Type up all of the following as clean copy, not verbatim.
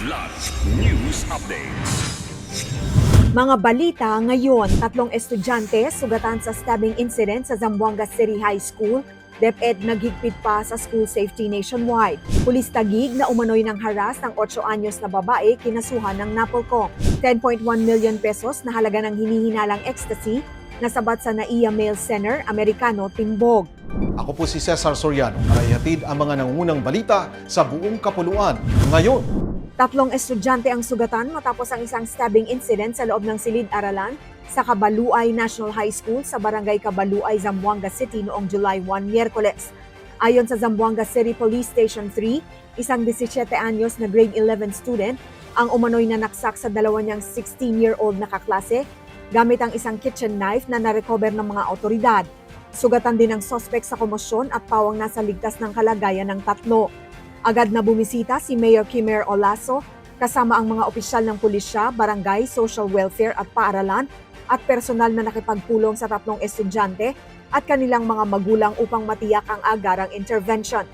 Kidlat News Updates. Mga balita ngayon, 3 estudyante sugatan sa stabbing incident sa Zamboanga City High School. DepEd naghigpit pa sa school safety nationwide. Pulis Taguig na umano'y ng haras ng 8 anyos na babae kinasuhan ng NAPOLCOM. 10.1 million pesos na halaga ng hinihinalang ecstasy nasabat sa NAIA Male Center, Americano, Timbog. Ako po si Cesar Soriano para ihatid ang mga nangungunang balita sa buong kapuluan ngayon. 3 estudyante ang sugatan matapos ang isang stabbing incident sa loob ng silid-aralan sa Cabaluay National High School sa Barangay Cabaluay, Zamboanga City noong July 1, Miyerkules. Ayon sa Zamboanga City Police Station 3, isang 17 anyos na grade 11 student ang umano'y nanaksak sa dalawa niyang 16-year-old na kaklase gamit ang isang kitchen knife na narecover ng mga otoridad. Sugatan din ang suspect sa komosyon at pawang nasa ligtas ng kalagayan ng 3. Agad na bumisita si Mayor Kimer Olaso kasama ang mga opisyal ng pulisya, barangay, social welfare at paaralan at personal na nakipagpulong sa 3 estudyante at kanilang mga magulang upang matiyak ang agarang intervention.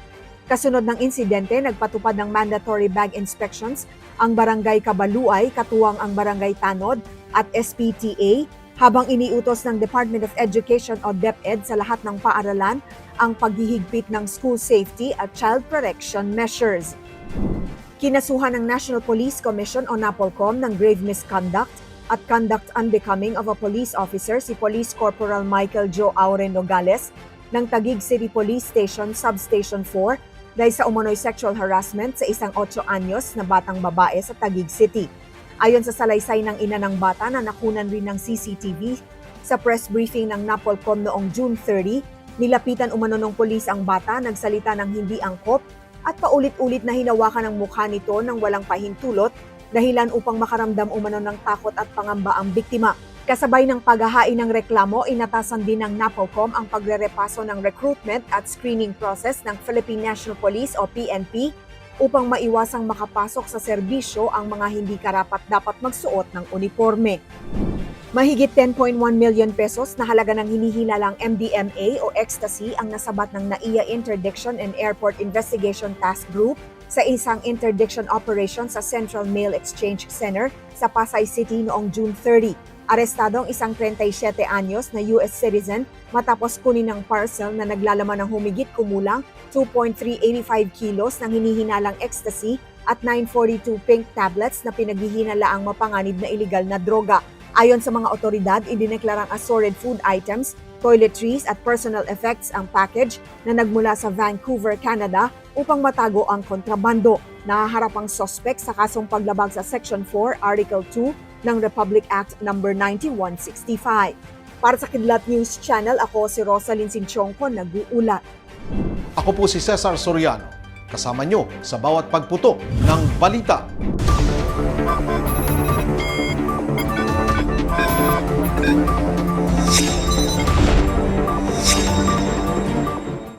Kasunod ng insidente, nagpatupad ng mandatory bag inspections ang Barangay Cabaluay, katuwang ang Barangay Tanod at SPTA, habang iniutos ng Department of Education o DepEd sa lahat ng paaralan ang paghihigpit ng school safety at child protection measures. Kinasuhan ng National Police Commission o NAPOLCOM ng grave misconduct at conduct unbecoming of a police officer si Police Corporal Michael Joe Auren Nogales ng Taguig City Police Station Substation 4 dahil sa umano'y sexual harassment sa isang 8 anyos na batang babae sa Taguig City. Ayon sa salaysay ng ina ng bata na nakunan rin ng CCTV, sa press briefing ng NAPOLCOM noong June 30, nilapitan umano ng pulis ang bata, nagsalita ng hindi angkop at paulit-ulit na hinawakan ang mukha nito ng walang pahintulot, dahilan upang makaramdam umano ng takot at pangamba ang biktima. Kasabay ng paghahain ng reklamo, inatasan din ng NAPOLCOM ang pagrerepaso ng recruitment at screening process ng Philippine National Police o PNP upang maiwasang makapasok sa serbisyo ang mga hindi karapat-dapat magsuot ng uniforme. Mahigit 10.1 million pesos na halaga ng hinihinalang MDMA o ecstasy ang nasabat ng NAIA Interdiction and Airport Investigation Task Group sa isang interdiction operation sa Central Mail Exchange Center sa Pasay City noong June 30. Arestado ang isang 37 anyos na US citizen matapos kunin ng parcel na naglalaman ng humigit kumulang 2.385 kilos ng hinihinalang ecstasy at 942 pink tablets na pinaghihinalaang mapanganib na iligal na droga. Ayon sa mga otoridad, idineklarang assorted food items, toiletries at personal effects ang package na nagmula sa Vancouver, Canada upang matago ang kontrabando. Nahaharap ang suspect sa kasong paglabag sa Section 4, Article 2 ng Republic Act No. 9165. Para sa Kidlat News Channel, ako si Rosalyn Sinchonco, nag-uulat. Ako po si Cesar Soriano, kasama nyo sa bawat pagputok ng balita.